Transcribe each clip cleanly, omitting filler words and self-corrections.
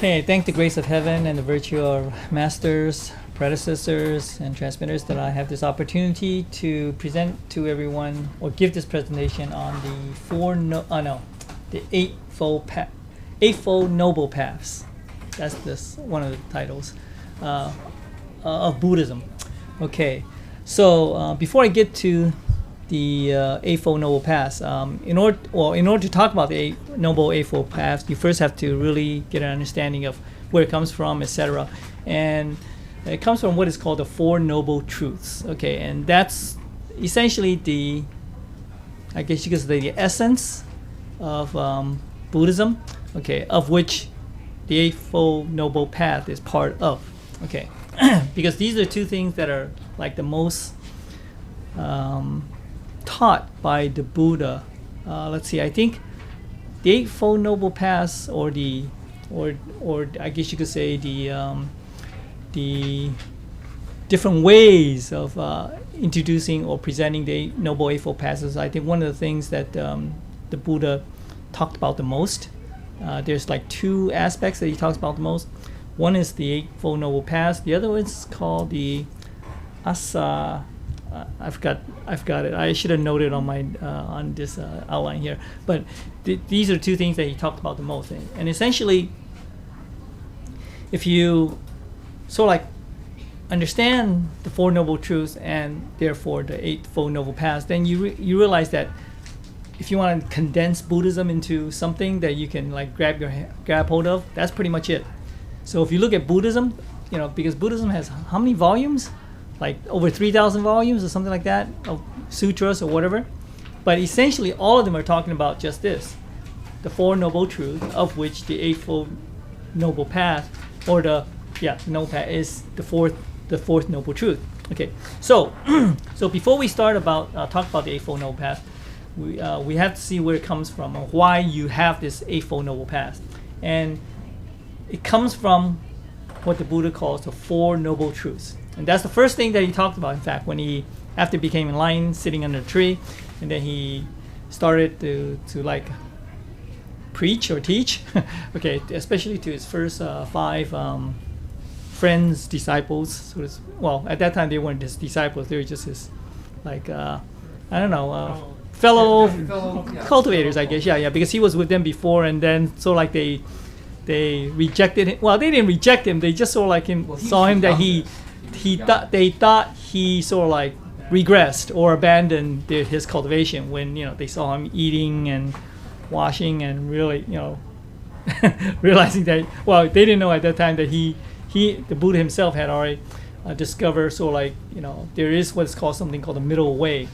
Okay, thank the grace of heaven and the virtue of masters, predecessors, and transmitters that I have this opportunity to present to everyone or give this presentation on the Eightfold Noble Paths. That's this one of the titles of Buddhism. Okay, so before I get to the Eightfold Noble Paths, in order to talk about the Eightfold Paths, you first have to really get an understanding of where it comes from, etc. And it comes from what is called the Four Noble Truths. Okay, and that's essentially I guess you could say, the essence of Buddhism. Okay, of which the Eightfold Noble Path is part of. Okay, because these are two things that are like the most taught by the Buddha. Let's see. I think the Eightfold Noble Paths, or I guess you could say the different ways of introducing or presenting the Noble Eightfold Paths is, I think, one of the things that the Buddha talked about the most. There's like two aspects that he talks about the most. One is the Eightfold Noble Paths. The other one is called the Asa. I forgot it. I should have noted on my on this outline here. But these are two things that he talked about the most. And essentially, if you sort of like understand the Four Noble Truths and therefore the Eightfold Noble Paths, then you realize that if you want to condense Buddhism into something that you can like grab hold of, that's pretty much it. So if you look at Buddhism, because Buddhism has how many volumes? Like over 3,000 volumes or something like that, of sutras or whatever. But essentially all of them are talking about just this, the Four Noble Truths, of which the Eightfold Noble Path, or the Noble Path, is the fourth Noble Truth. Okay, so so before we start talk about the Eightfold Noble Path, we have to see where it comes from and why you have this Eightfold Noble Path. And it comes from what the Buddha calls the Four Noble Truths. And that's the first thing that he talked about, in fact, when after he became enlightened, sitting under a tree, and then he started to like preach or teach, okay, especially to his first five friends, disciples. Well, at that time they weren't his disciples; they were just his, like, fellow cultivators, I guess. Yeah, because he was with them before, and then so like they rejected him. Well, they didn't reject him; they just sort of like saw him that they thought he sort of like regressed or abandoned his cultivation when they saw him eating and washing and really realizing that, well, they didn't know at that time that the Buddha himself had already discovered sort of like there is what's called something called the middle way,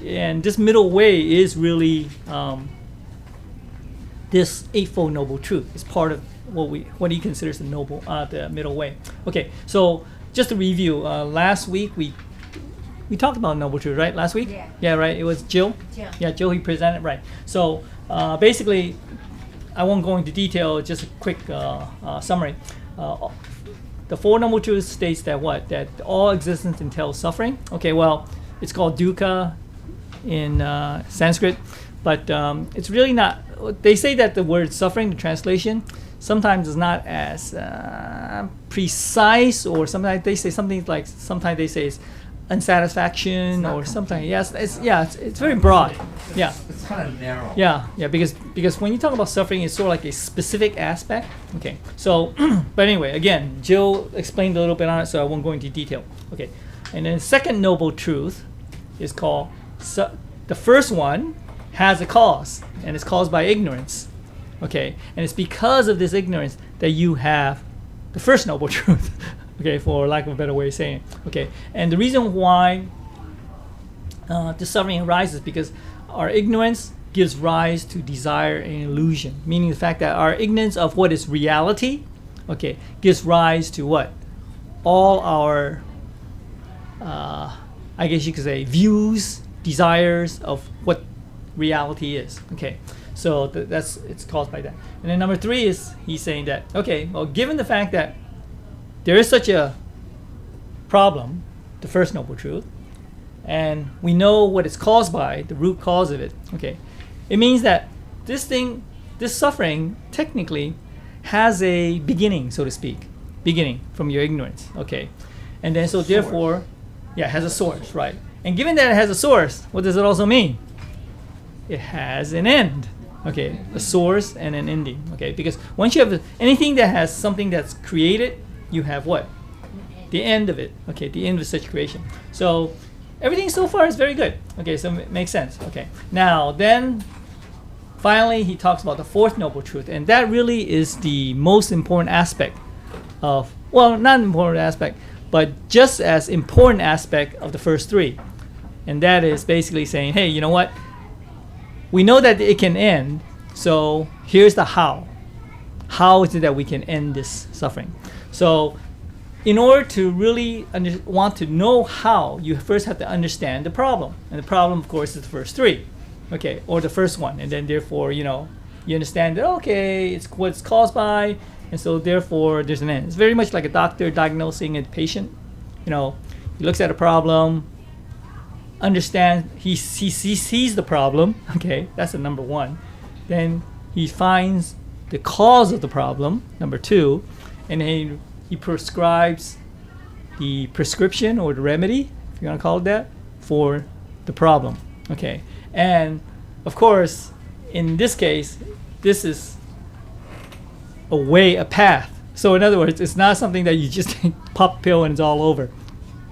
and this middle way is really this Eightfold Noble Truth. It's part of what he considers the middle way. Okay, so just to review, last week we talked about Noble Truth, right? Last week? Yeah, right. It was Jill. Yeah, Jill. He presented, right. So basically, I won't go into detail. Just a quick summary. The Four Noble Truths states that that all existence entails suffering. Okay, well, it's called dukkha in Sanskrit, but it's really not. They say that the word suffering, the translation, sometimes is not as precise, or sometimes they say something like, sometimes they say it's unsatisfaction, or sometimes it's very broad. Yeah, it's kind of narrow. Yeah, because when you talk about suffering, it's sort of like a specific aspect. Okay, so but anyway, again, Jill explained a little bit on it, so I won't go into detail. Okay, and then the second Noble Truth is called the first one has a cause, and it's caused by ignorance. Okay, and it's because of this ignorance that you have the first Noble Truth. Okay, for lack of a better way of saying it. Okay, and the reason why the suffering arises because our ignorance gives rise to desire and illusion, meaning the fact that our ignorance of what is reality, okay, gives rise to what? All our, I guess you could say, views, desires of what reality is. Okay, so it's caused by that. And then number three is he's saying that, okay, well, given the fact that there is such a problem, the first Noble Truth, and we know what it's caused by, the root cause of it, okay, it means that this suffering technically has a beginning, so to speak, beginning from your ignorance. Okay, and then so therefore, yeah, it has a source, right? And given that it has a source, what does it also mean? It has an end. Okay, a source and an ending. Okay, because once you have anything that has something that's created, you have what? The end of it. Okay, the end of such creation. So everything so far is very good. Okay, so it makes sense. Okay, now then finally he talks about the fourth noble truth, and that really is the most important aspect of, well, not important aspect, but just as important aspect of the first three. And that is basically saying, hey, you know what? We know that it can end, so here's the how. How is it that we can end this suffering? So in order to really want to know how, you first have to understand the problem. And the problem, of course, is the first three. Okay, or the first one. And then therefore, you understand that, okay, it's what it's caused by, and so therefore there's an end. It's very much like a doctor diagnosing a patient. He looks at a problem, understand, he sees the problem. Okay, that's the number one. Then he finds the cause of the problem, number two, and then he prescribes the prescription or the remedy, if you want to call it that, for the problem. Okay, and of course in this case this is a path. So in other words, it's not something that you just pop a pill and it's all over.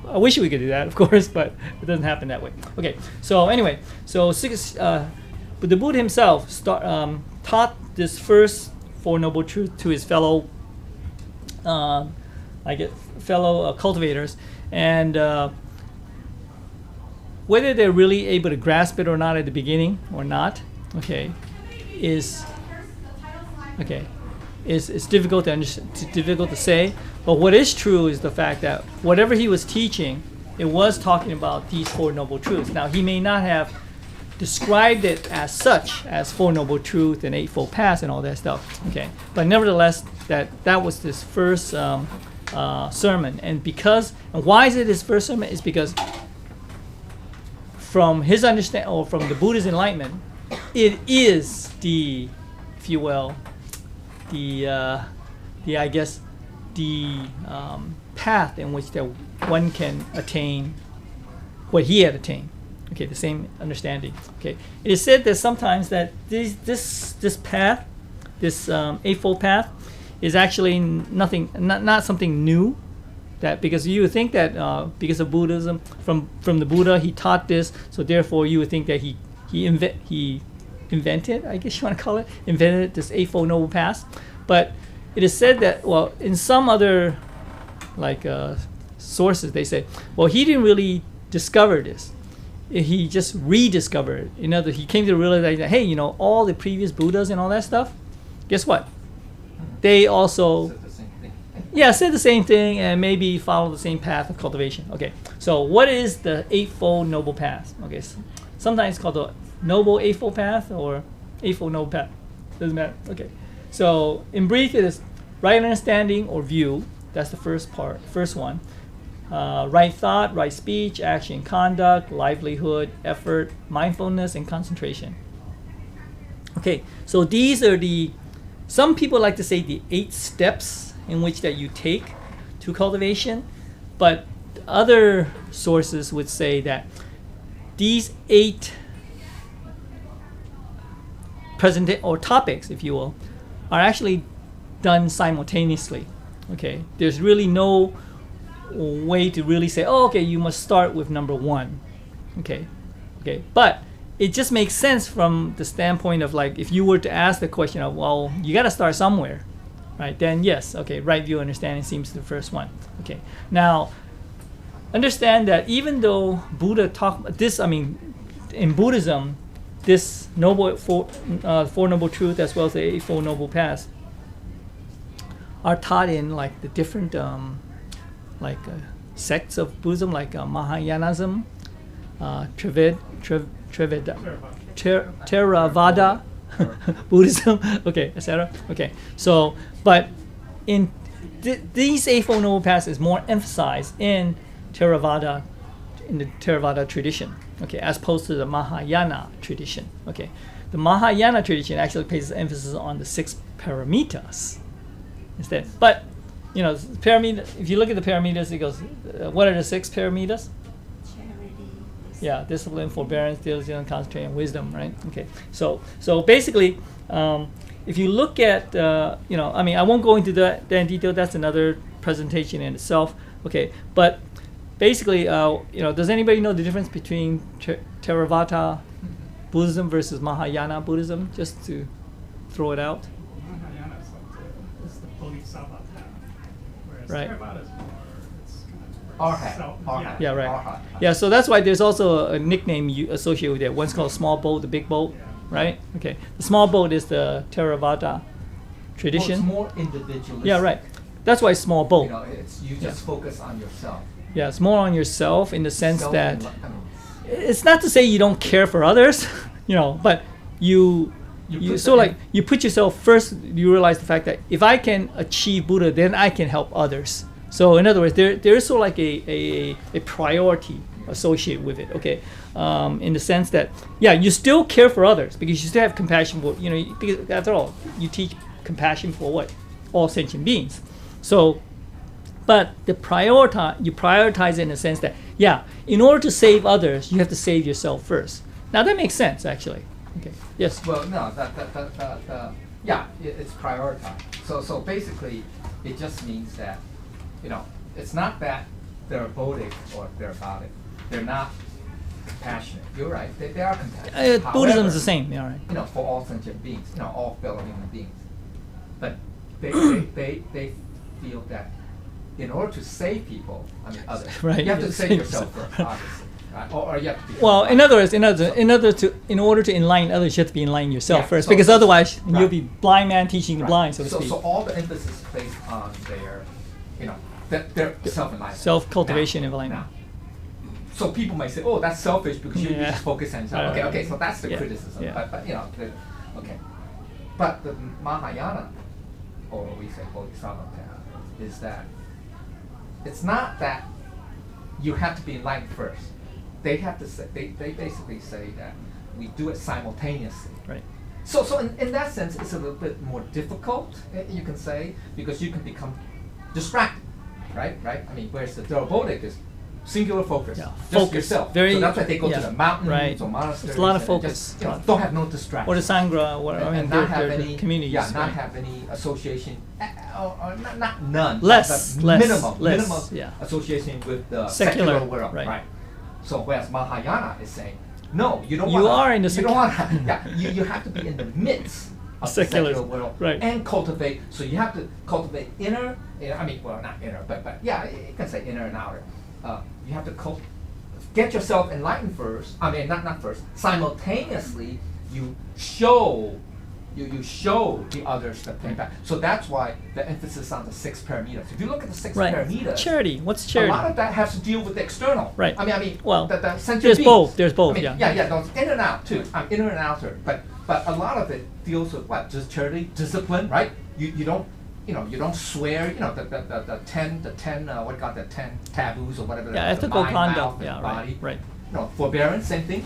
I wish we could do that, of course, but it doesn't happen that way. Okay, so anyway, but the Buddha himself taught this first Four Noble Truths to his fellow cultivators, and whether they're really able to grasp it or not at the beginning or not, is difficult to say. But what is true is the fact that whatever he was teaching, it was talking about these Four Noble Truths. Now, he may not have described it as such, as Four Noble Truths and Eightfold Paths and all that stuff. Okay, but nevertheless, that was his first sermon. And why is it his first sermon? Is because from his understanding, or from the Buddha's enlightenment, it is the, if you will, the path in which that one can attain what he had attained. Okay, the same understanding. Okay, it is said that sometimes that this path, this Eightfold Path, is actually not something new. That because you would think that because of Buddhism, from the Buddha, he taught this, so therefore you would think that he invented, I guess you want to call it, invented this Eightfold Noble Path. But it is said that, well, in some other sources, they say, well, he didn't really discover this. He just rediscovered it. In other words, he came to the realization that, hey, all the previous Buddhas and all that stuff, guess what? They also said the same thing and maybe follow the same path of cultivation. Okay, so what is the Eightfold Noble Path? Okay, sometimes it's called the Noble Eightfold Path or Eightfold Noble Path. Doesn't matter. Okay, so in brief, it is right understanding or view. That's the first one. Right thought, right speech, action, conduct, livelihood, effort, mindfulness, and concentration. Okay, so these are some people like to say the 8 steps in which that you take to cultivation, but other sources would say that these 8 topics, if you will, are actually done simultaneously. Okay, there's really no way to really say, oh, okay, you must start with number 1. Okay, but it just makes sense from the standpoint of, like, if you were to ask the question of, well, you got to start somewhere, right? Then yes, okay, right view understanding seems the first one. Okay, now understand that even though Buddha talked this, in Buddhism, this Four Noble Truths as well as the Eightfold Noble Paths are taught in like the different sects of Buddhism, like Mahayanaism, Theravada Buddhism, okay, etc. Okay, so but in these Eightfold Noble Paths is more emphasized in the Theravada tradition, okay, as opposed to the Mahayana tradition. Okay, the Mahayana tradition actually places emphasis on the 6 paramitas. instead. But paramita. If you look at the paramitas, it goes. What are the 6 paramitas? Charity. Yeah, discipline, forbearance, diligence, concentration, and wisdom. Right. Okay. So basically, if you look at I won't go into that in detail. That's another presentation in itself. Okay. But basically, does anybody know the difference between Theravada Buddhism versus Mahayana Buddhism? Just to throw it out. Mahayana is the Bodhisattva path, whereas Right. Theravada is more, it's kind of Arhat. Yeah, right. Arhat. Yeah, so that's why there's also a nickname you associate with it. One's called small boat, the big boat, right? Okay. The small boat is the Theravada tradition. Well, it's more individualistic. Yeah, right. That's why it's small boat. You just focus on yourself. Yeah, it's more on yourself in the sense that Self-enlightenment. it's not to say you don't care for others, but you put so the- like you put yourself first. You realize the fact that if I can achieve Buddha, then I can help others. So in other words, there is sort of like a priority associated with it. Okay, in the sense that you still care for others because you still have compassion for because after all you teach compassion for what? All sentient beings. So, but you prioritize it in the sense that in order to save others, you have to save yourself first. Now that makes sense actually. Okay. Yes. Well, no, it's prioritized. So basically, it just means that, it's not that they're Bodic or Theravadic. They're not compassionate. You're right. They are compassionate. Buddhism However, is the same. Yeah. Right. For all sentient beings, all fellow human beings. But they feel that in order to save people, others, Right, you have to you save save yourself yourself. first, obviously. Right? Or you have to be Well, in other words, in order to enlighten others, you have to be enlightened yourself Yeah, first, so- because otherwise right. you'll be blind man teaching the Right. blind, so to speak. So all the emphasis is based on their self-enlightenment. Self-cultivation Now- enlightenment. now, So people might say, "Oh, that's selfish because you Yeah. just focus on yourself." Right. Okay. So that's the Yeah. criticism. Yeah. But okay. But the Mahayana, or we say Bodhisattva path, is that it's not that you have to be enlightened first. They have to say. They basically say that we do it simultaneously. Right. So in that sense, it's a little bit more difficult, you can say, because you can become distracted, right? Whereas the Theravadic is singular focus, Yeah, just focus, yourself. very- So that's why they go yeah, to the mountains right. or monasteries. It's a lot of and focus. Just, A lot of don't have no distraction. Or the Sangha, and not have their any communities. Yeah, not right. have any association, or not none. Less, but less, minimum, less, minimum yeah. association with the Secular, secular world, right. So whereas Mahayana is saying, no, you don't. You wanna, are in the You don't want. You have to be in the midst of Secular, the secular world right. and cultivate. So you have to cultivate inner. Well, not inner, but you can say inner and outer. You have to get yourself enlightened first. Not first. Simultaneously, you show. You show the others the thing back. So that's why the emphasis on the 6 paramitas. If you look at the 6 Right. paramitas, Charity. What's a charity? lot of that has to deal with the external. Right. Well, the sentient there's beings. both. There's both. Yeah. Those in and out too. Inner and outer. But a lot of it deals with what? Just charity, discipline, right? You don't swear. The 10 the 10 taboos or whatever. Yeah, the ethical mind, conduct. mouth, and Yeah. body. Right. Forbearance, same thing,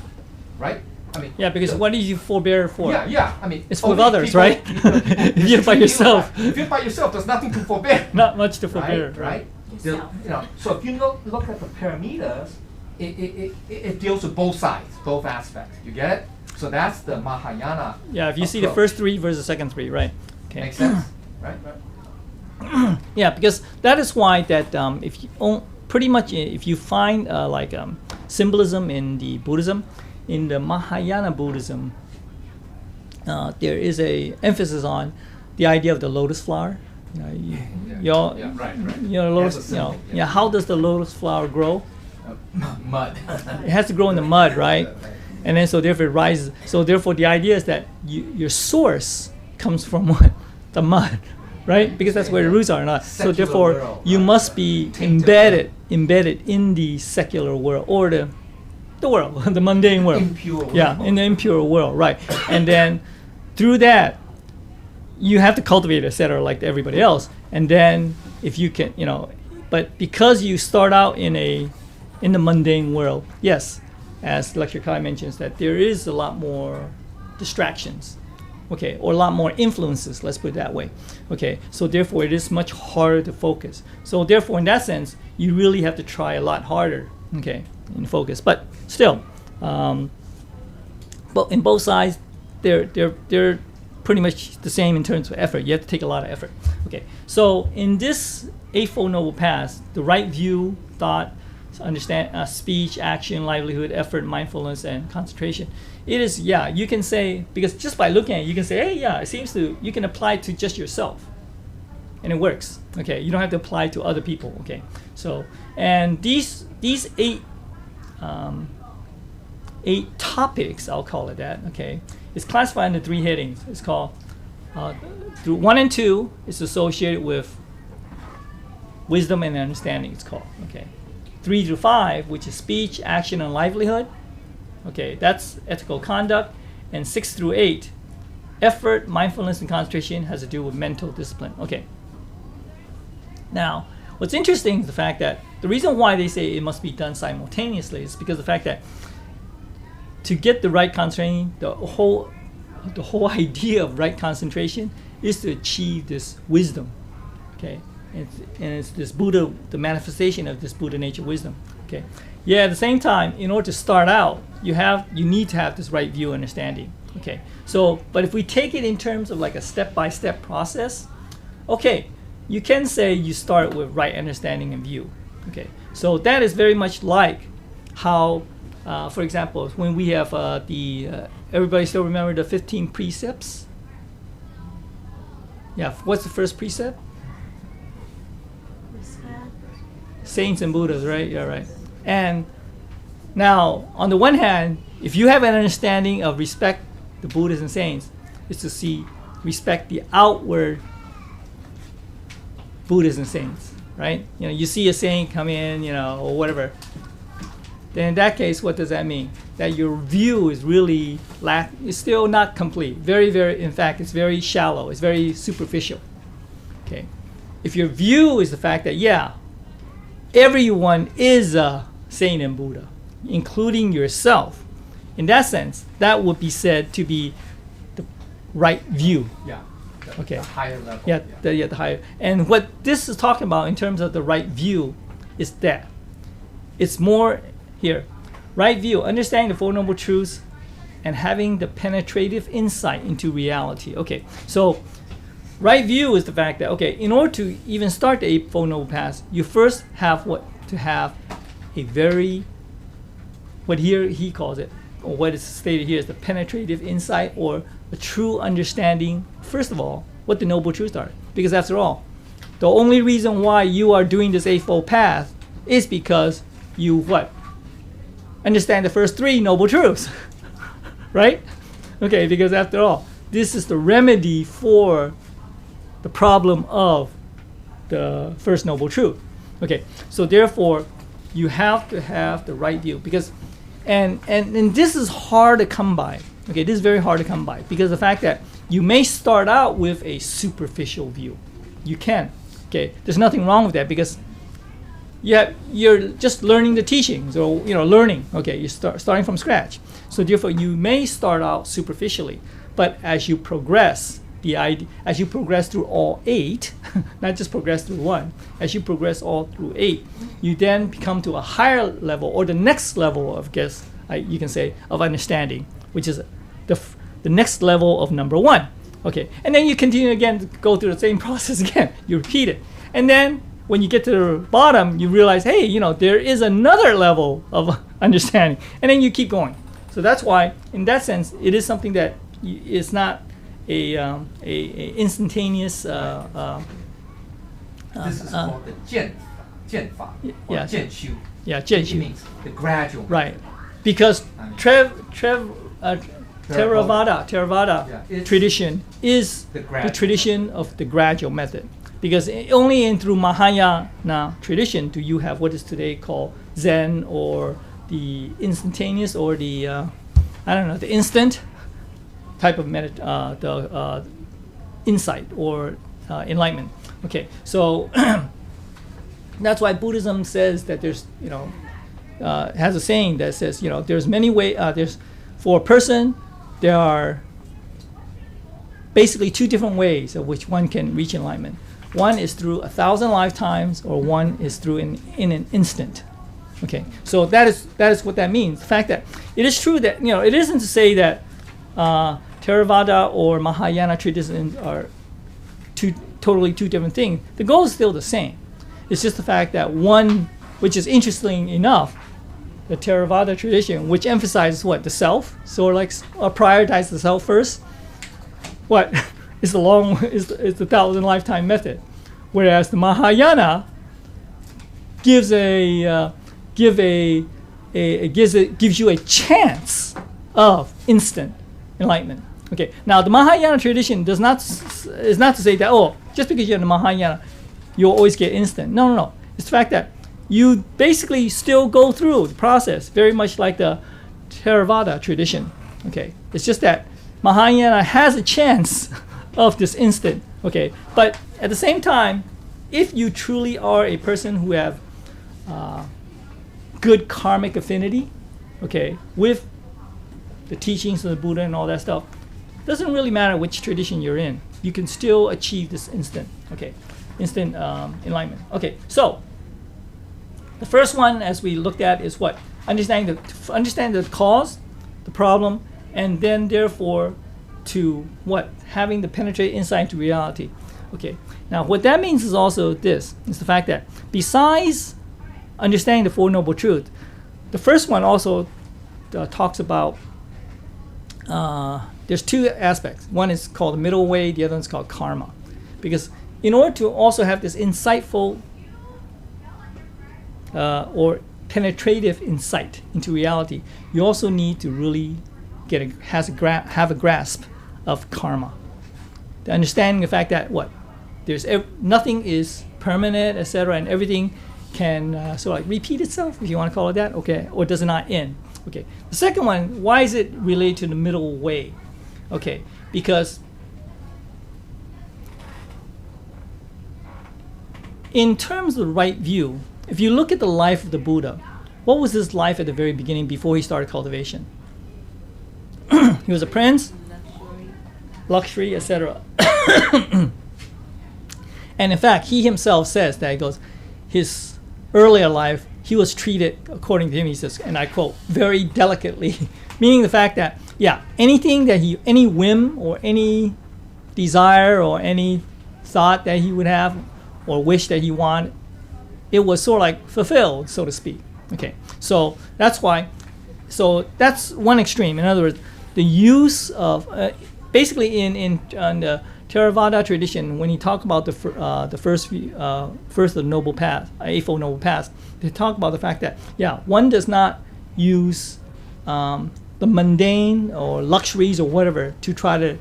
right? Yeah, because what do you forbear for? Yeah. It's with only others, people- right? people If you're by mistreat yourself. If you're by yourself, there's nothing to forbear. Not much to forbear. Right? Yourself. So if you look at the paramitas, it deals with both sides, both aspects. You get it? So that's the Mahayana. Yeah, if you see the approach. first 3 versus the second 3, right? Okay. Makes sense, right? Yeah, because that is why that if you pretty much if you find symbolism in the Buddhism, in the Mahayana Buddhism, there is a emphasis on the idea of the lotus flower. Right. Lotus. As a symbol, How does the lotus flower grow? Mud. It has to grow in the mud, right? And then so therefore it rises. So therefore the idea is that your source comes from what? The mud, right? Because that's where the roots are not. So Secular therefore world, you right, must right. be Tainted embedded in the secular world or the world, the mundane world. Impure world. Yeah, in the impure world, right? And then through that you have to cultivate, etc., like everybody else. And then if you can, but because you start out in the mundane world, yes, as Lecture Kai mentions, that there is a lot more distractions. okay, or a lot more influences, let's put it that way, okay? So therefore, it is much harder to focus. So therefore, in that sense, you really have to try a lot harder, okay, in focus. But still, but in both sides, they're pretty much the same in terms of effort. You have to take a lot of effort, okay? So in this Eightfold Noble Path, the right view, thought, understand, speech, action, livelihood, effort, mindfulness, and concentration. It is, yeah, you can say, because just by looking at it, you can say, hey, yeah, it seems to, you can apply it to just yourself. And it works, okay? You don't have to apply it to other people, okay? So, and these eight topics, I'll call it that, okay? It's classified into 3 headings. It's called, through 1 and 2, it's associated with wisdom and understanding, it's called, okay? 3 through 5, which is speech, action, and livelihood. Okay, that's ethical conduct. And 6 through 8, effort, mindfulness, and concentration has to do with mental discipline. Okay. Now, what's interesting is the fact that the reason why they say it must be done simultaneously is because of the fact that to get the right concentration, the whole idea of right concentration is to achieve this wisdom. Okay. And it's this Buddha, the manifestation of this Buddha nature wisdom. Okay. Yeah, at the same time, in order to start out, you need to have this right view understanding. Okay. So, but if we take it in terms of like a step-by-step process, okay, you can say you start with right understanding and view. Okay. So that is very much like how, for example, when we have everybody still remember the 15 precepts? Yeah. What's the first precept? Saints and Buddhas, right? Yeah, right. And now, on the one hand, if you have an understanding of respect the Buddhas and saints, is to respect the outward Buddhas and saints, right? You know, you see a saint come in, you know, or whatever. Then in that case, what does that mean? That your view is really is still not complete. Very, very, in fact, it's very shallow. It's very superficial. Okay. If your view is the fact that, yeah, everyone is a saint and Buddha, including yourself. In that sense, that would be said to be the right view. Yeah. Okay. The higher level. Yeah, the higher. And what this is talking about in terms of the right view is that it's more here. Right view, understanding the Four Noble Truths and having the penetrative insight into reality. Okay, so right view is the fact that, okay, in order to even start the Eightfold Noble Path, you first have to have a very, what here he calls it, or what is stated here is the penetrative insight or a true understanding, first of all, what the Noble Truths are. Because after all, the only reason why you are doing this Eightfold Path is because you what? Understand the first 3 Noble Truths, right? Okay, because after all, this is the remedy for the problem of the first Noble Truth. Okay, so therefore, you have to have the right view because, and this is hard to come by. Okay, this is very hard to come by because the fact that you may start out with a superficial view. You can. Okay, there's nothing wrong with that because you're just learning the teachings or learning. Okay, you're starting from scratch. So therefore, you may start out superficially, but as you progress, as you progress through all 8, not just progress through 1, as you progress all through 8, you then become to a higher level or the next level of, you can say, of understanding, which is the next level of number 1. Okay, and then you continue again to go through the same process again. You repeat it, and then when you get to the bottom, you realize, hey, there is another level of understanding, and then you keep going. So that's why, in that sense, it is something that is not a instantaneous. This is called the 剑法 or 剑修. Yeah, 剑修 means the gradual. Right, because Theravada tradition is the tradition of the gradual method. Because only through Mahayana tradition do you have what is today called Zen or the instantaneous or the the instant type of the insight or enlightenment. Okay, so that's why Buddhism says that there's has a saying that says there's many ways. There's for a person there are basically two different ways of which one can reach enlightenment. One is through 1,000 lifetimes, or one is through in an instant. Okay, so that is what that means. The fact that it is true that, it isn't to say that Theravada or Mahayana traditions are totally two different things. The goal is still the same. It's just the fact that one, which is interesting enough, the Theravada tradition, which emphasizes what? The self, so prioritize the self first. What is the 1,000 lifetime method, whereas the Mahayana gives you a chance of instant enlightenment. Okay. Now the Mahayana tradition is not to say that just because you're in the Mahayana, you'll always get instant. No. It's the fact that you basically still go through the process, very much like the Theravada tradition. Okay. It's just that Mahayana has a chance of this instant. Okay. But at the same time, if you truly are a person who have good karmic affinity, okay, with the teachings of the Buddha and all that stuff, doesn't really matter which tradition you're in. You can still achieve this instant enlightenment. Okay, so the first one, as we looked at, is what? Understand the cause, the problem, and then therefore to what? Having the penetrate insight into reality. Okay, now what that means is also this, is the fact that besides understanding the Four Noble Truths, the first one also talks about, there's two aspects. One is called the middle way, the other one is called karma. Because in order to also have this insightful or penetrative insight into reality, you also need to really have a grasp of karma. The understanding the fact that nothing is permanent, etc., and everything can repeat itself, if you want to call it that, okay, or does not end. Okay. The second one, why is it related to the middle way? Okay, because in terms of the right view, if you look at the life of the Buddha, what was his life at the very beginning before he started cultivation? He was a prince, luxury, etc. And in fact, he himself says that his earlier life, he was treated, according to him, he says, and I quote, very delicately, meaning the fact that, anything that any whim or any desire or any thought that he would have or wish that he wanted, it was sort of like fulfilled, so to speak. Okay, so that's why, that's one extreme. In other words, the use of, basically in the Theravada tradition, when you talk about the first of the noble path, Eightfold Noble Path, they talk about the fact that one does not use the mundane or luxuries or whatever to try to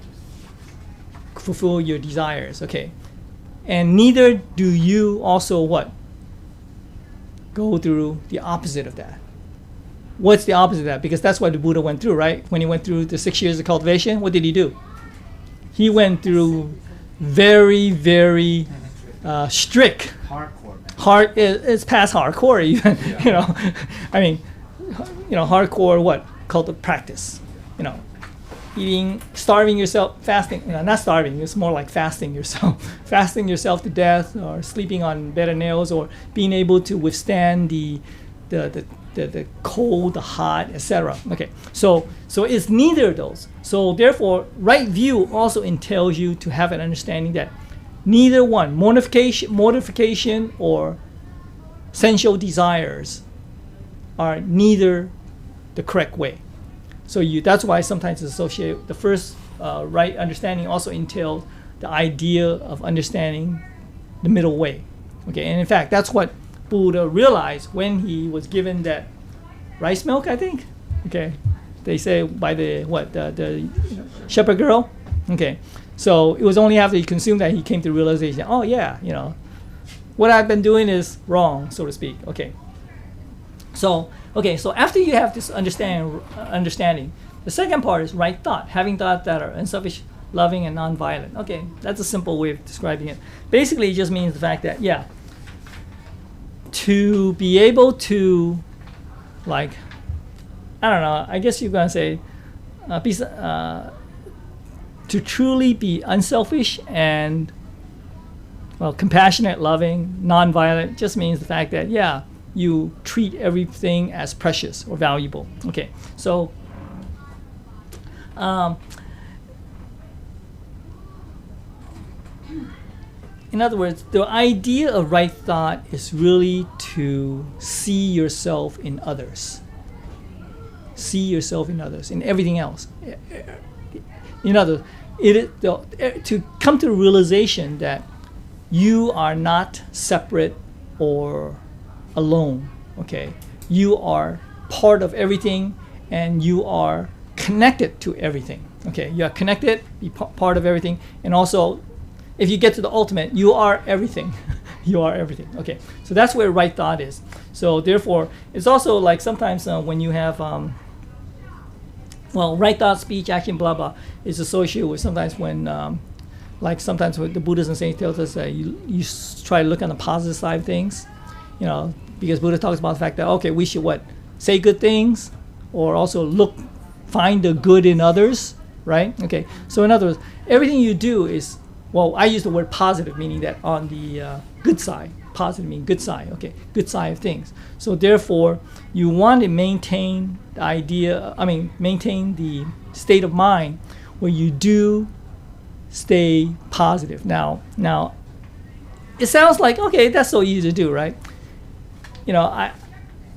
fulfill your desires. Okay, and neither do you also go through the opposite of that. What's the opposite of that? Because that's what the Buddha went through, right? When he went through the 6 years of cultivation, what did he do? He went through very, very strict. Hardcore, man. It's past hardcore even. I mean, hardcore cult practice. Eating, starving yourself, fasting. Not starving. It's more like fasting yourself, fasting yourself to death, or sleeping on bed of nails, or being able to withstand the cold, the hot, etc. Okay, so it's neither of those. So therefore, right view also entails you to have an understanding that neither one, mortification or sensual desires, are neither the correct way. So that's why sometimes it's associated. The first right understanding also entails the idea of understanding the middle way. Okay, and in fact, that's what Buddha realized when he was given that rice milk, I think. Okay, they say by the shepherd girl. Okay, so it was only after he consumed that he came to the realization. Oh yeah, what I've been doing is wrong, so to speak. Okay. So after you have this understanding, the second part is right thought, having thoughts that are unselfish, loving, and non-violent. Okay, that's a simple way of describing it. Basically, it just means the fact that to be able to, I don't know, I guess you're gonna say, to truly be unselfish and, well, compassionate, loving, nonviolent just means the fact that, yeah, you treat everything as precious or valuable. Okay, so in other words, the idea of right thought is really to see yourself in others. See yourself in others, in everything else. In other words, to come to the realization that you are not separate or alone, okay? You are part of everything and you are connected to everything, okay? You are connected, be part of everything, and also if you get to the ultimate, you are everything. You are everything, okay? So that's where right thought is. So therefore, it's also like sometimes when you have, well, right thought, speech, action, blah, blah, is associated with sometimes when, like sometimes what the Buddhist and saints tells us that you try to look on the positive side of things, you know, because Buddha talks about the fact that, okay, we should what? Say good things, or also find the good in others, right? Okay, so in other words, everything you do is, well, I use the word positive, meaning that on the good side. Positive meaning good side, okay, good side of things. So therefore, you want to maintain the maintain the state of mind where you do stay positive. Now, it sounds like, okay, that's so easy to do, right? You know,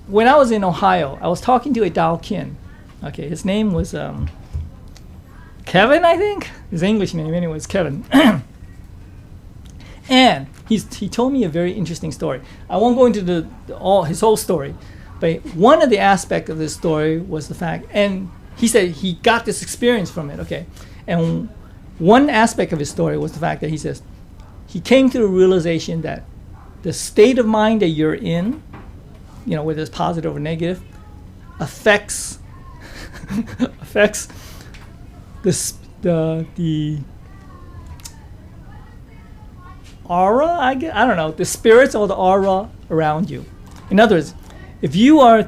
when I was in Ohio, I was talking to a Dao Kin. Okay, his name was Kevin, I think. His English name, anyway, is Kevin. And he told me a very interesting story. I won't go into his whole story, but one of the aspects of this story was the fact, and he said he got this experience from it, okay? And one aspect of his story was the fact that he says he came to the realization that the state of mind that you're in, you know, whether it's positive or negative, affects the aura, I don't know, the spirits or the aura around you. In other words, if your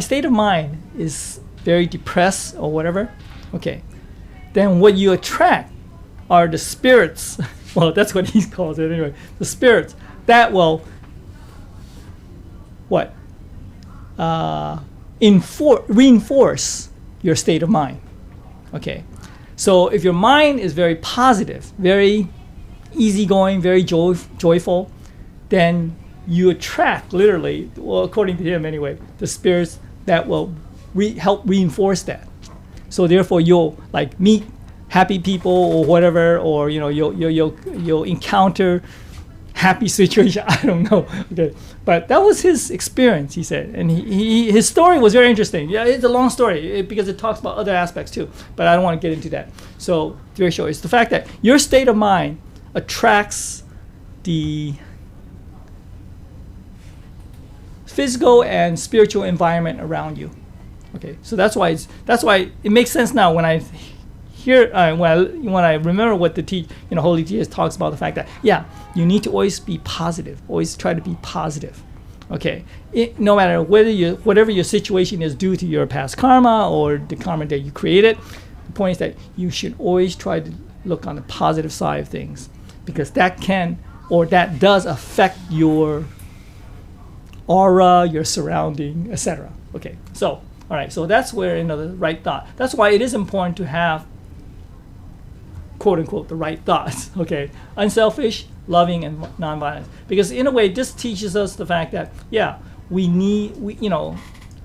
state of mind is very depressed or whatever, okay, then what you attract are the spirits. Well, that's what he calls it anyway. The spirits that will reinforce your state of mind. Okay, so if your mind is very positive, very easygoing, very joyful, then you attract, literally, well, according to him anyway, the spirits that will help reinforce that. So therefore, you'll like meet happy people or whatever, or you know, you'll encounter happy situation. I don't know. Okay, but that was his experience, he said, and his story was very interesting. Yeah, it's a long story because it talks about other aspects too, but I don't want to get into that. So very short, it's the fact that your state of mind attracts the physical and spiritual environment around you. Okay, so that's why it makes sense now when I hear when I remember what the Holy Jesus talks about, the fact that you need to always be positive, always try to be positive. Okay, no matter whatever your situation is due to your past karma or the karma that you created, the point is that you should always try to look on the positive side of things, because that does affect your aura, your surrounding, etc. Okay, so all right, so that's where the right thought. That's why it is important to have, quote unquote, the right thoughts. Okay, unselfish, loving, and nonviolent. Because in a way, this teaches us the fact that it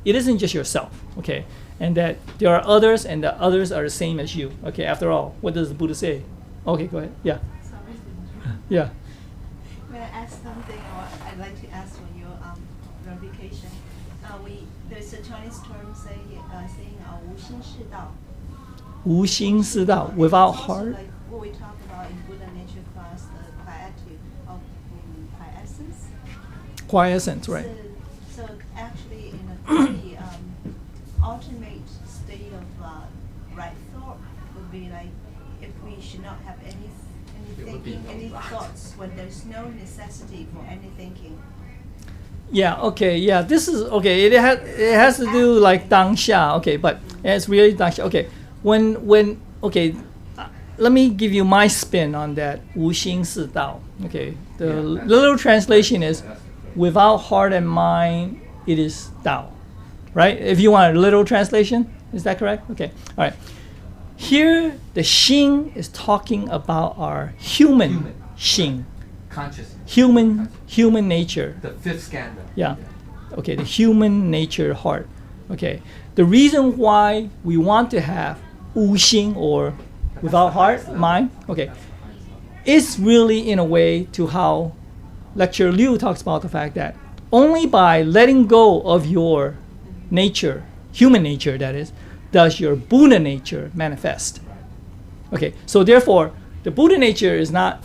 isn't just yourself. Okay, and that there are others, and the others are the same as you. Okay, after all, what does the Buddha say? Okay, go ahead. Yeah. Yeah. May I ask something, or I'd like to ask for your verification? There's a Chinese term saying 无心是道. 无心是道, without it's also heart. like what we talk about in Buddha nature class, the quietude of quiescence. Quiescence, right? So actually, in a very ultimate state of right thought would be like if we should not have any thinking, any thoughts, when there's no necessity for any thinking. Yeah, okay, yeah, this is, okay, it has to do like 当下, okay, but it's really 当下, okay, when, okay, let me give you my spin on that. 无心是道. Okay, the Yeah, literal translation is, that's the- without heart and mind, it is Tao. Right? If you want a literal translation, is that correct? Okay, all right. Here, the Xing is talking about our human Xing, Consciousness. human nature. The fifth skandha. Yeah. Okay, the human nature heart. Okay. The reason why we want to have 无心 or without heart, mind, okay, is really in a way to how Lecturer Liu talks about the fact that only by letting go of your nature, human nature that is, does your Buddha nature manifest. Okay, so therefore, the Buddha nature is not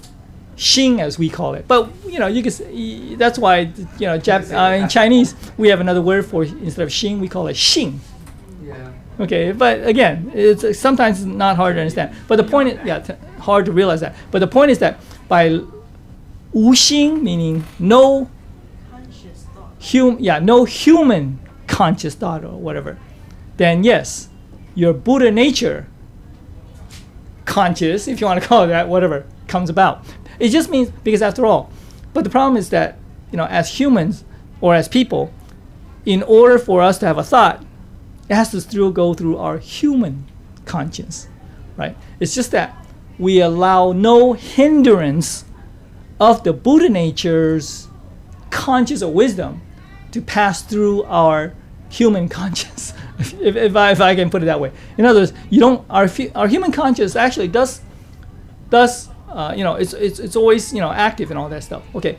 Xing as we call it, but you know, you can say, that's why in Chinese we have another word for instead of Xing we call it Xing. Yeah. Okay, but again, it's sometimes not hard to understand. But the point is, hard to realize that. But the point is that by 无心 meaning no Conscious thought. no human conscious thought or whatever, then yes, your Buddha nature, conscious, if you want to call it that, whatever, comes about. It just means, because after all, but the problem is that, as humans or as people, in order for us to have a thought, it has to still go through our human conscience, right? It's just that we allow no hindrance of the Buddha nature's conscious or wisdom to pass through our human conscience, if I can put it that way. In other words, our human conscience actually does it's always active and all that stuff. Okay,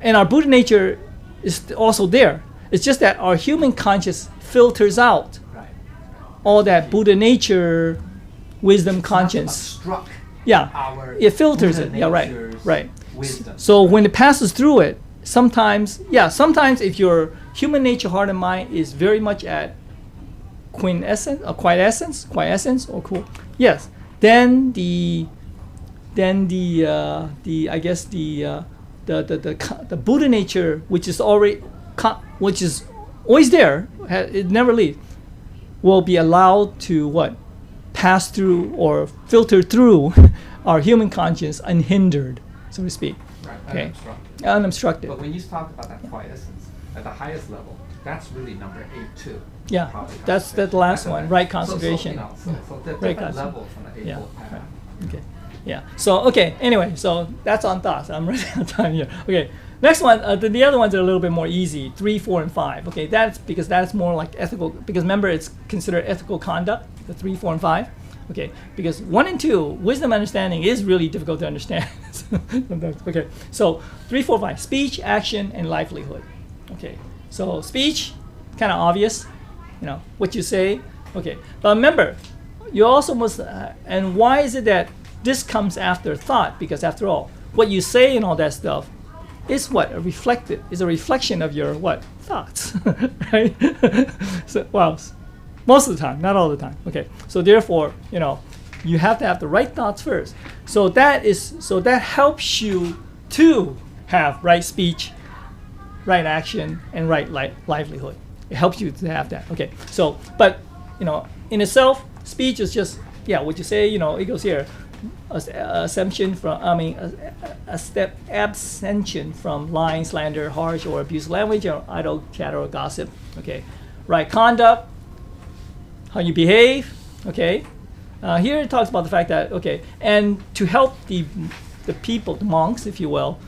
and our Buddha nature is also there. It's just that our human conscience filters out Right. all that Buddha nature, wisdom, conscience. Struck Yeah, our it filters Buddha it. Yeah, right, nature's right. wisdom. So when it passes through it, sometimes if your human nature, heart and mind is very much at quiescence, or cool, yes, then the Buddha nature, which is always there, it never leaves, will be allowed to pass through or filter through our human conscience unhindered, so to speak. Right. Okay. Unobstructed. Unobstructed. But when you talk about that quiescence at the highest level, that's really number 8 too. Yeah, Probably that's concentration. the last That's one, okay. right So concentration. the Right different concentration. levels on the Yeah, Eightfold path. right. Okay. Yeah. So anyway, so that's on thoughts. I'm running out of time here. Okay. Next one, the other ones are a little bit more easy. 3, 4, and 5. Okay, that's because that's more like ethical. Because remember, it's considered ethical conduct. The 3, 4, and 5. Okay, because 1 and 2, wisdom understanding is really difficult to understand. Sometimes. Okay. So 3, 4, 5. Speech, action, and livelihood. Okay. So speech, kind of obvious. What you say. Okay. But remember, you also must. And why is it that this comes after thought? Because after all, what you say and all that stuff is a reflection of your thoughts, right? So most of the time, not all the time. Okay, so therefore, you have to have the right thoughts first. So that helps you to have right speech, right action, and right livelihood. It helps you to have that. Okay, so but in itself, speech is just what you say. It goes here. Abstention from lying, slander, harsh or abusive language, or idle chatter or gossip. Okay, right conduct, how you behave. Okay, here it talks about the fact that and to help the people, the monks, if you will,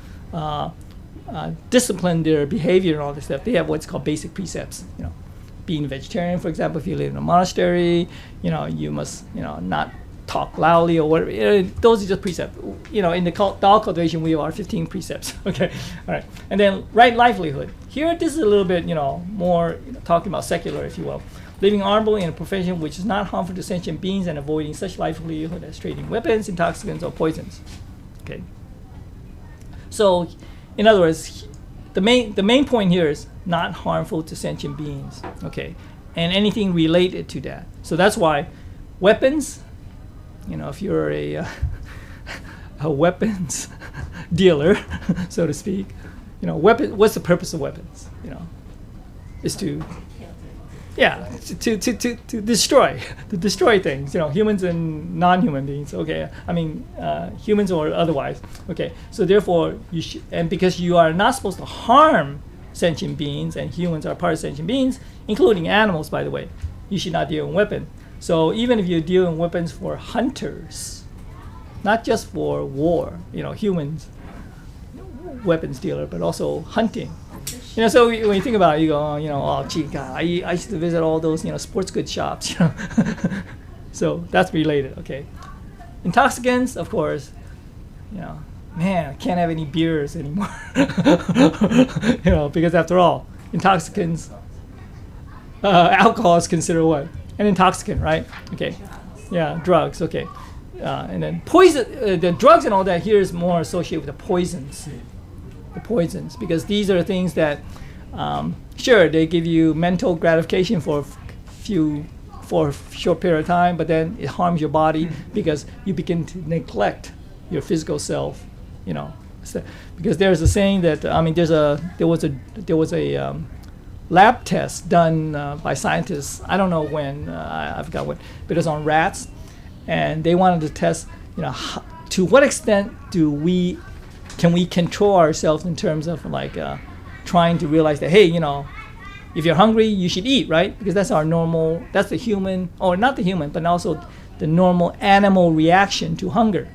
discipline their behavior and all this stuff. They have what's called basic precepts. Being vegetarian, for example, if you live in a monastery, you must not talk loudly or whatever. Those are just precepts. In the Tao cultivation, we have our 15 precepts. Okay, all right. And then right livelihood. Here, this is a little bit, more talking about secular, if you will. Living honorably in a profession which is not harmful to sentient beings and avoiding such livelihood as trading weapons, intoxicants, or poisons. Okay. So, in other words, the main point here is not harmful to sentient beings. Okay, and anything related to that. So that's why weapons. If you're a weapons dealer, so to speak, what's the purpose of weapons? Is to Yeah, to destroy things, humans and non-human beings. Okay, I mean humans or otherwise. Okay, so therefore you should, and because you are not supposed to harm sentient beings, and humans are part of sentient beings, including animals, by the way, you should not deal in weapons. So even if you deal in weapons for hunters, not just for war, humans, weapons dealer, but also hunting. So when you think about it, you go, oh, gee, God, I used to visit all those, sports goods shops, So that's related, okay. Intoxicants, of course, man, I can't have any beers anymore, because after all, intoxicants, alcohol is considered what? An intoxicant, right? Okay, yeah, drugs, okay. And then poison, the drugs and all that here is more associated with the poisons. The poisons, because these are things that, sure, they give you mental gratification for a short period of time, but then it harms your body because you begin to neglect your physical self, So, because there's a saying that there was a lab test done by scientists. I don't know when, I forgot what, but it was on rats, and they wanted to test, to what extent can we control ourselves in terms of trying to realize that, hey, if you're hungry, you should eat, right? Because that's that's the human, or not the human, but also the normal animal reaction to hunger.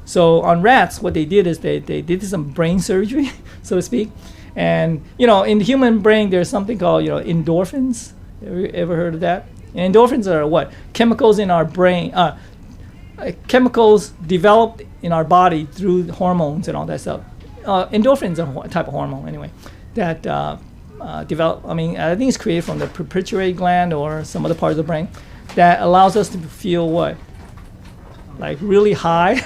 So on rats, what they did is they did some brain surgery, so to speak. And, in the human brain, there's something called, endorphins. Ever heard of that? And endorphins are what? Chemicals in our brain, chemicals developed in our body through hormones and all that stuff. Endorphins are a type of hormone, anyway, that develop. I think it's created from the pituitary gland or some other part of the brain that allows us to feel what? Like really high.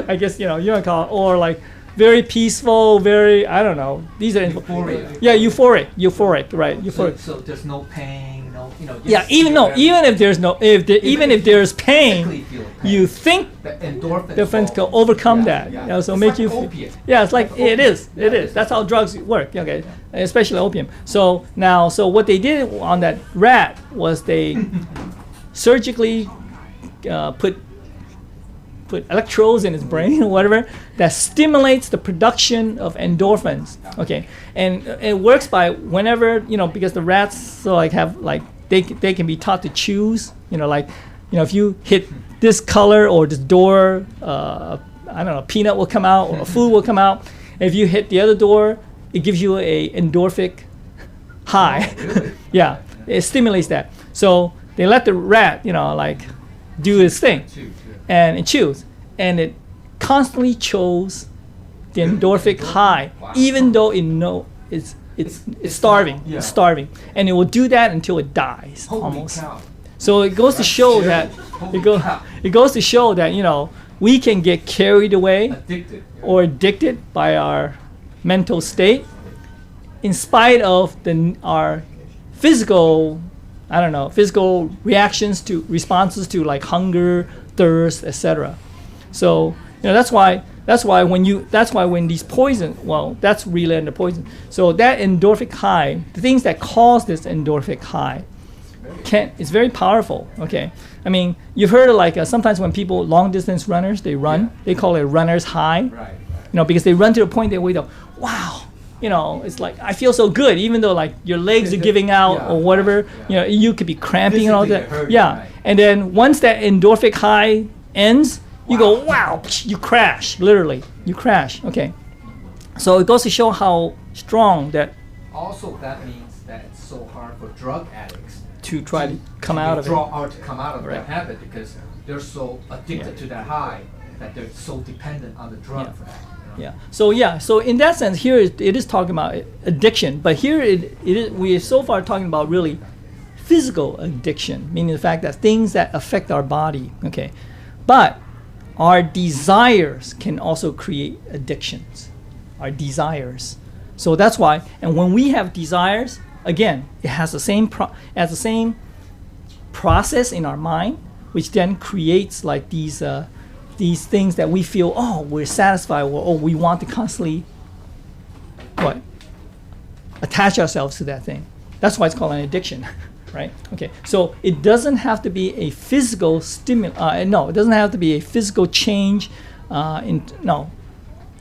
I guess, you want to call it, or very peaceful, very, I don't know. These are Euphoria. Yeah, euphoric, right? Euphoric. So there's no pain, Yeah, even if there's pain, you think the endorphins endorphins can overcome that. So it's make like you opiate. Yeah, it's like it is. That's how drugs work. Okay, especially opium. So what they did on that rat was they surgically put electrodes in his brain or whatever that stimulates the production of endorphins. Okay, and it works by whenever because the rats have they can be taught to choose. If you hit this color or this door, I don't know, a peanut will come out or a food will come out. If you hit the other door, it gives you a endorphic high. Oh, really? Yeah, it stimulates that. So they let the rat do his thing. And it chews, and it constantly chose the endorphic high, even though it's starving. Yeah. It's starving, and it will do that until it dies. Holy almost. cow. So it goes to show that it goes to show that we can get carried away Addicted. or addicted by our mental state, in spite of our physical responses to hunger, thirst, etc. So that's why when these poison, that's related to poison. So that endorphic high, the things that cause this endorphic high, it's very powerful. Okay, you've heard of sometimes when people, long distance runners, they run, they call it runner's high. Right. Because they run to the point that we go, wow. It's like I feel so good, even though your legs are giving out or whatever. You could be cramping and all that. Hurting, yeah, right. And then once that endorphic high ends, you go, wow, you crash. Literally, you crash. Okay, so it goes to show how strong that. Also, that means that it's so hard for drug addicts To try to come out of it. to come out of Right. that habit because they're so addicted to that high that they're so dependent on the drug Yeah. for that. Yeah. So in that sense, here it is talking about addiction, but here we are so far talking about really physical addiction, meaning the fact that things that affect our body. Okay, but our desires can also create addictions. Our desires. So that's why. And when we have desires, again, it has the same process in our mind, which then creates these things that we feel, we're satisfied, or we want to constantly attach ourselves to that thing. That's why it's called an addiction. right? Okay, so it doesn't have to be a physical stimulus. No, it doesn't have to be a physical change. No,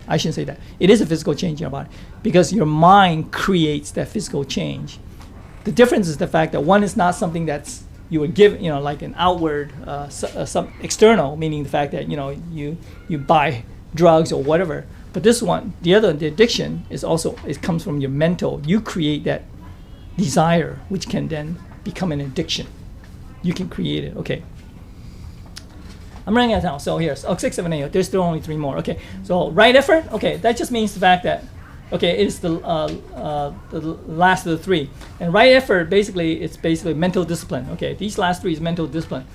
I shouldn't say that. It is a physical change in your body because your mind creates that physical change. The difference is the fact that one is not something that's you would give, like an outward, some external, meaning the fact that you buy drugs or whatever. But this one, the addiction is also, it comes from your mental. You create that desire, which can then become an addiction. You can create it. Okay. I'm running out of time. So here's 6, 7, 8. There's still only 3 more. Okay. So right effort. Okay, that just means the fact that it is the last of the 3. And right effort, it's basically mental discipline. Okay, these last 3 is mental discipline.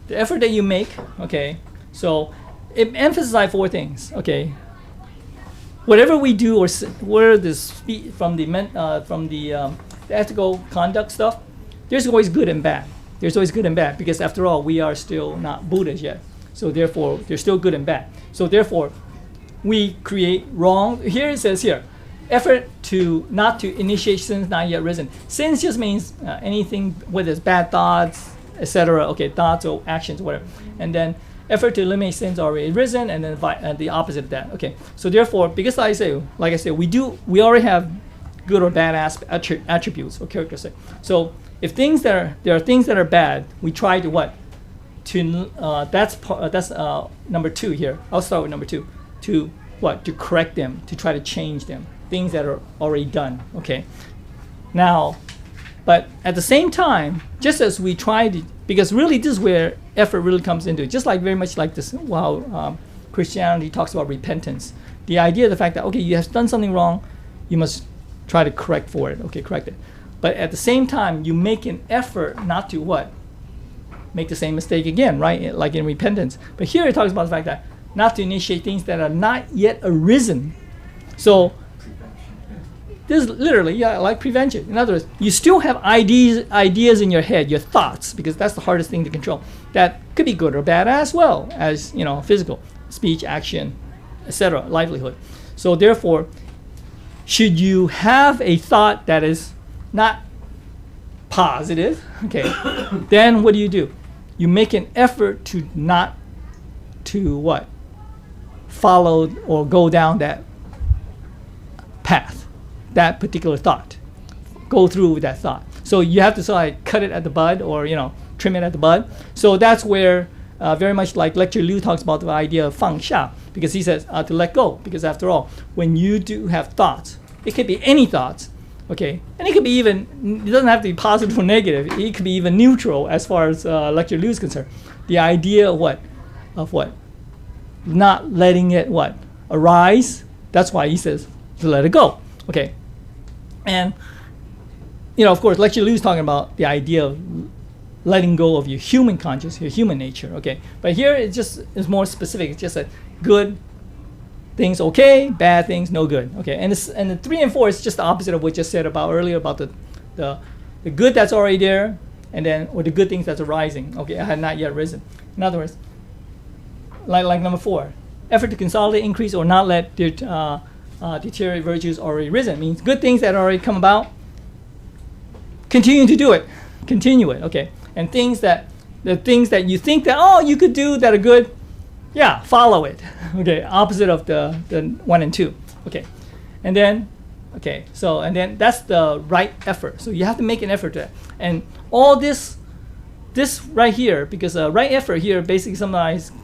The effort that you make. Okay, so it emphasizes 4 things. Okay, whatever we do or where from the ethical conduct stuff, there's always good and bad. There's always good and bad because after all, we are still not Buddhas yet. So therefore, there's still good and bad. So therefore, we create wrong. Here it says here. Effort not to initiate sins not yet risen. Sins just means anything, whether it's bad thoughts, etc. Okay, thoughts or actions, whatever. And then effort to eliminate sins already risen, and then the opposite of that. Okay, so therefore, because like I say, we already have good or bad attributes or characteristics. So if there are things that are bad, we try to what? That's number 2 here. I'll start with number 2. To what? To correct them, to try to change them. Things that are already done, okay? Now, but at the same time, just as we try to, because really this is where effort really comes into it, just like very much like this, Christianity talks about repentance. The idea of the fact that, okay, you have done something wrong, you must try to correct for it, okay, correct it. But at the same time, you make an effort not to what? Make the same mistake again, right? Like in repentance. But here it talks about the fact that not to initiate things that are not yet arisen. So, this is literally, like prevention. In other words, you still have ideas in your head, your thoughts, because that's the hardest thing to control. That could be good or bad as well as, physical, speech, action, etc., livelihood. So therefore, should you have a thought that is not positive, okay, then what do? You make an effort to not to what? Follow or go down that path. That particular thought, go through with that thought. So you have to sort of cut it at the bud, or trim it at the bud. So that's where very much like Lecture Liu talks about the idea of 放下, because he says to let go. Because after all, when you do have thoughts, it could be any thoughts, okay, and it could be even, it doesn't have to be positive or negative. It could be even neutral as far as Lecture Liu is concerned. The idea of what, not letting it what arise. That's why he says to let it go. Okay. And, of course, Lecture Liu is talking about the idea of letting go of your human conscious, your human nature, okay? But here it just is more specific. It's just that good things okay, bad things no good, okay? And the 3 and 4 is just the opposite of what just said about earlier about the good that's already there, and then or the good things that's arising, okay? I had not yet risen. In other words, like number 4, effort to consolidate, increase, or not let deteriorate virtues already risen. Means good things that already come about, continue to do it, continue it, okay? And the things that you think that you could do that are good, follow it, okay? Opposite of the 1 and 2, okay? And then, and then that's the right effort. So you have to make an effort to that. And all this right here, because right effort here basically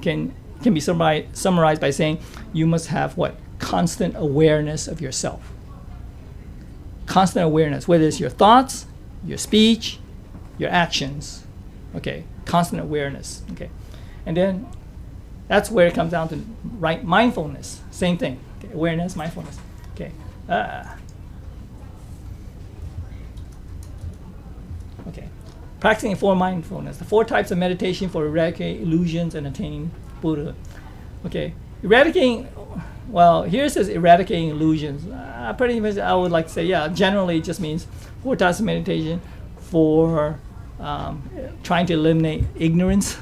can be summarized by saying you must have what? Constant awareness of yourself. Constant awareness, whether it's your thoughts, your speech, your actions, okay? Constant awareness, okay? And then that's where it comes down to right mindfulness. Same thing, okay? Awareness, mindfulness, okay? Okay, practicing for mindfulness. The 4 types of meditation for eradicating illusions and attaining Buddhahood. Okay, eradicating. Well, here it says eradicating illusions. Pretty much, I would like to say, generally it just means 4 types of meditation for trying to eliminate ignorance,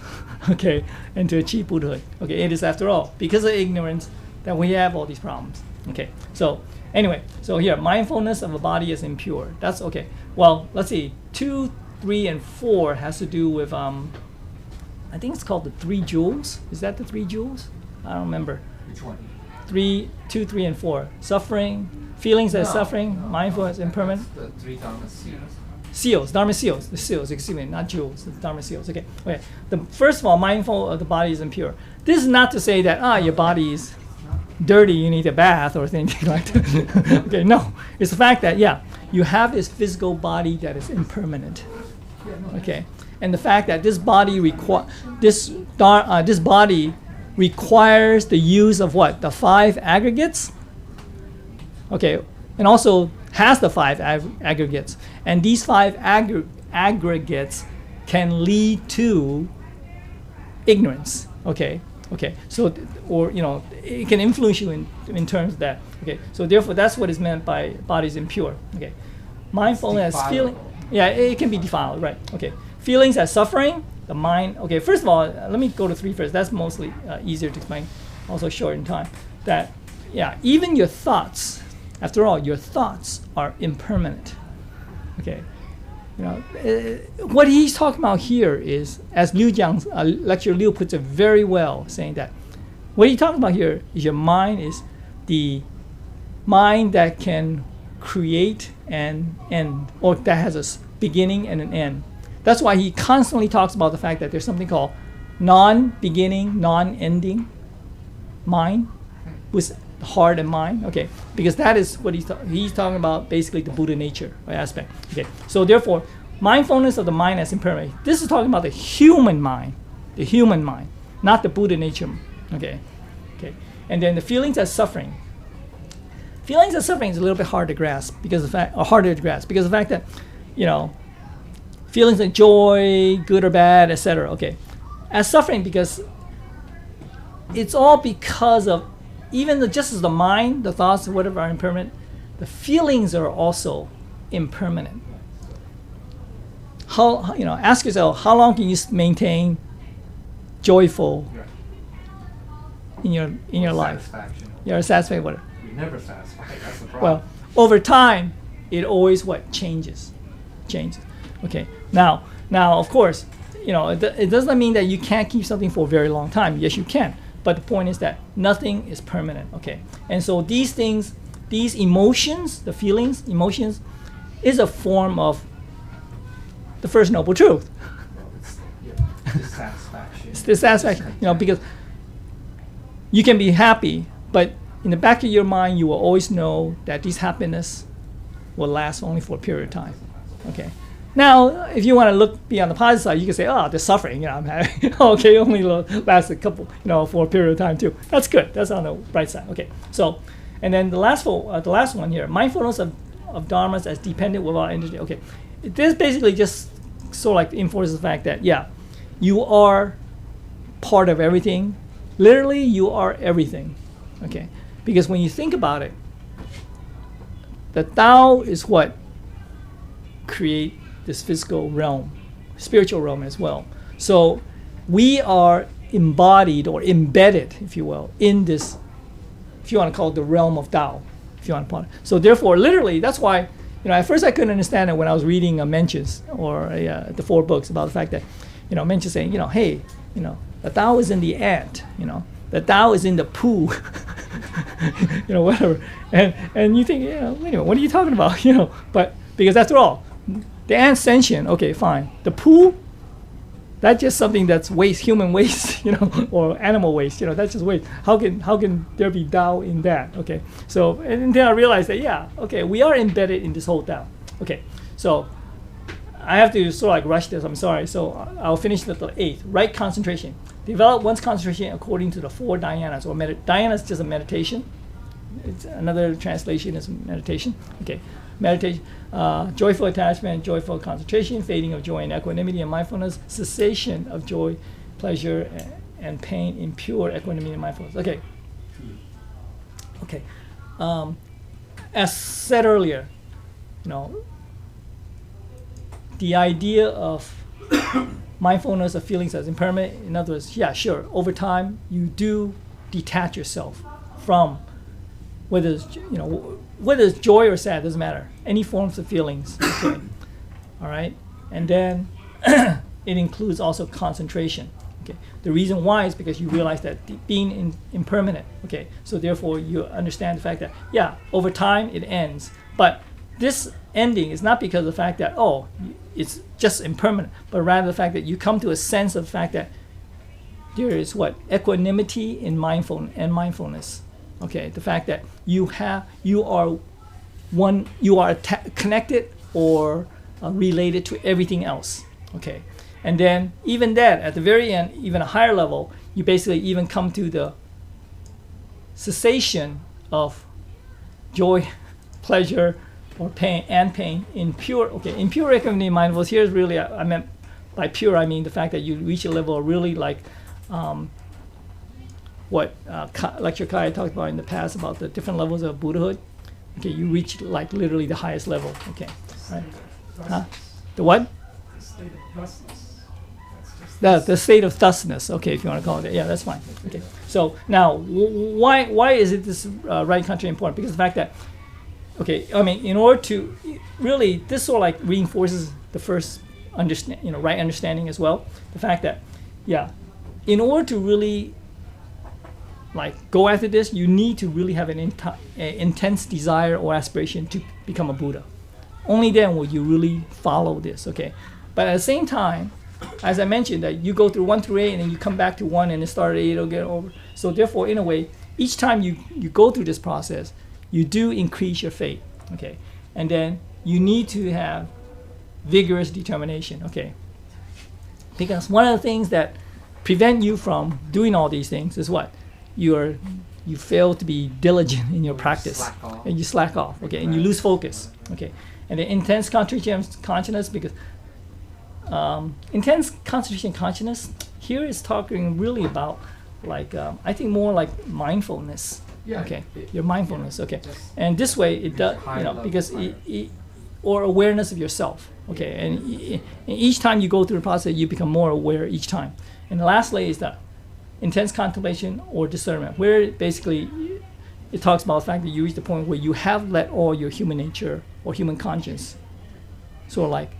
okay, and to achieve Buddhahood. Okay, it is after all because of ignorance that we have all these problems. Okay, so anyway, so here mindfulness of a body is impure. That's okay. Well, let's see. 2 3 and 4 has to do with I think it's called the 3 jewels. Is that the 3 jewels? I don't remember. Which one? 2, 3, and 4. Suffering, feelings as No, suffering, no, mindfulness, no, impermanent. that's the 3 Dharma seals. Seals, Dharma seals, the seals, excuse me, not jewels, the Dharma seals. Okay. First of all, mindful of the body is impure. This is not to say that your body is dirty, you need a bath or anything like that. Okay, no. It's the fact that, you have this physical body that is impermanent. Okay. And the fact that this body this body requires the use of what? The 5 aggregates. Okay. And also has the 5 aggregates. And these 5 aggregates can lead to ignorance. Okay. So, it can influence you in terms of that. Okay. So therefore, that's what is meant by body is impure. Okay. Mindfulness, feeling. Yeah, it can be defiled, right? Okay. Feelings as suffering, the mind. Okay. First of all, let me go to 3 first. That's mostly easier to explain. Also short in time. That, even your thoughts. After all, your thoughts are impermanent. Okay. What he's talking about here is, as Liu Jiang's lecturer Liu puts it very well, saying that what he's talking about here is your mind is the mind that can create and end, or that has a beginning and an end. That's why he constantly talks about the fact that there's something called non-beginning, non-ending mind, with heart and mind. Okay, because that is what he's talking about, basically the Buddha nature aspect. Okay, so therefore, mindfulness of the mind as impermanent. This is talking about the human mind, not the Buddha nature. Okay, and then the feelings as suffering. Feelings as suffering is a little bit hard to grasp because of the fact that, feelings of joy, good or bad, etc. Okay, as suffering because it's all because of just as the mind, the thoughts, whatever are impermanent, the feelings are also impermanent. Ask yourself, how long can you maintain joyful in your life? Satisfaction. You're satisfied with it. You're never satisfied. That's the problem. Well, over time, it always changes. Okay. Now, of course, it doesn't mean that you can't keep something for a very long time. Yes, you can. But the point is that nothing is permanent. Okay. And so these things, these emotions, the feelings, emotions, is a form of the First Noble Truth. Well, it's dissatisfaction. It's dissatisfaction. Because you can be happy, but in the back of your mind, you will always know that this happiness will last only for a period of time. Okay. Now, if you want to look beyond the positive side, you can say, the suffering, I'm happy. Okay, only lasts a couple, for a period of time too. That's good. That's on the bright side. Okay. So, and then the last one here, mindfulness of dharmas as dependent without energy. Okay. This basically just sort of like enforces the fact that, you are part of everything. Literally, you are everything. Okay. Because when you think about it, the Tao is what create this physical realm, spiritual realm as well. So we are embodied or embedded, if you will, in this, if you want to call it the realm of Tao, if you want to call it. So therefore, literally, that's why, at first I couldn't understand it when I was reading Mencius or the 4 books about the fact that, Mencius saying, hey, the Tao is in the ant, the Tao is in the poo, whatever. And you think, wait a minute, what are you talking about? But because after all, the ant sentient, okay, fine. The poo, that's just something that's waste, human waste, or animal waste, that's just waste. How can there be Tao in that? Okay, so and then I realized that we are embedded in this whole Tao. Okay, so I have to sort of rush this. I'm sorry. So I'll finish with the 8th. Right concentration. Develop one's concentration according to the 4 dhyanas. Or dhyana is just a meditation. It's another translation is meditation. Okay. Meditation, joyful attachment, joyful concentration, fading of joy and equanimity and mindfulness, cessation of joy, pleasure, and pain in pure equanimity and mindfulness. Okay. As said earlier, the idea of mindfulness of feelings as impermanent, in other words, sure, over time you do detach yourself from whether it's joy or sad, doesn't matter. Any forms of feelings, okay. All right? and then it includes also concentration. Okay, the reason why is because you realize that being impermanent. Okay, so therefore you understand the fact that yeah, over time it ends, but this ending is not because of the fact that oh, it's just impermanent, but rather the fact that you come to a sense of the fact that there is what equanimity in mindfulness. Okay, the fact that you are connected or related to everything else. Okay, and then even that at the very end, even a higher level, you basically even come to the cessation of joy, pleasure, or pain in pure equanimity mindfulness. Here's really I meant by pure I mean the fact that you reach a level of really like what Lecture Kai talked about in the past about the different levels of Buddhahood. Okay, you reach like literally the highest level. Okay, right? Huh? The what? The state of thusness. That's just The state of thusness. Okay, if you want to call it that. Yeah, that's fine. Okay. So now, why is it this right country important? Because the fact that, okay, I mean, in order to really, this sort of like reinforces the first right understanding as well. The fact that, yeah, in order to really like go after this, you need to really have an intense desire or aspiration to become a Buddha. Only then will you really follow this, okay? But at the same time, as I mentioned, that you go through 1 through 8 and then you come back to 1 and then start at 8, it'll get over. So therefore, in a way, each time you go through this process, you do increase your faith, okay? And then you need to have vigorous determination, okay? Because one of the things that prevent you from doing all these things is what? You fail to be diligent in your practice, and you slack off, okay, and you lose focus, okay. And the intense concentration consciousness, because intense concentration consciousness here is talking really about like I think more like mindfulness, okay, your mindfulness, okay, and this way it does, because or awareness of yourself, okay, and each time you go through the process, you become more aware each time. And lastly is that intense contemplation or discernment, where basically it talks about the fact that you reach the point where you have let all your human nature or human conscience sort of like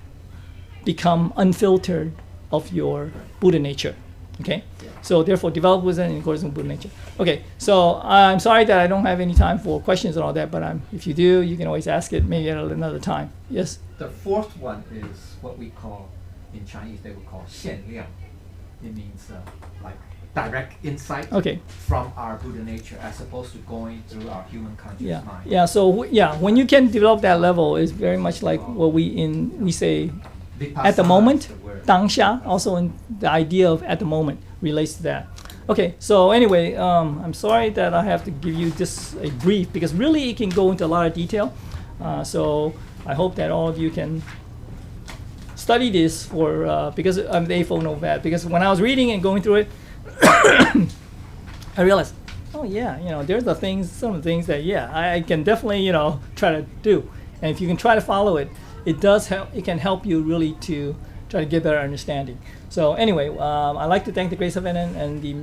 become unfiltered of your Buddha nature, okay? So therefore develop wisdom in accordance with Buddha nature. Okay, so I'm sorry that I don't have any time for questions and all that, but if you do, you can always ask it maybe at another time. Yes? The fourth one is what we call, in Chinese they would call 限量. It means like direct insight from our Buddha nature as opposed to going through our human conscious mind. Yeah. So when you can develop that level, it's very much like what we say Vipassana at the moment, is the word. 当下. Also, in the idea of at the moment relates to that. Okay. So anyway, I'm sorry that I have to give you just a brief because really it can go into a lot of detail. So I hope that all of you can study this for because I'm the Eightfold Nomad. Because when I was reading and going through it, I realized, oh yeah, there's some of the things that I can definitely try to do, and if you can try to follow it, it does help. It can help you really to try to get better understanding. So anyway, I'd like to thank the Grace of Heaven and the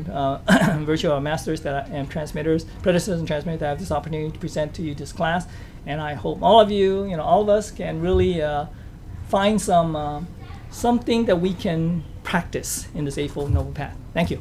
virtual masters and transmitters, predecessors and transmitters that have this opportunity to present to you this class, and I hope all of you, all of us can really find something that we can practice in this Eightfold Noble Path. Thank you.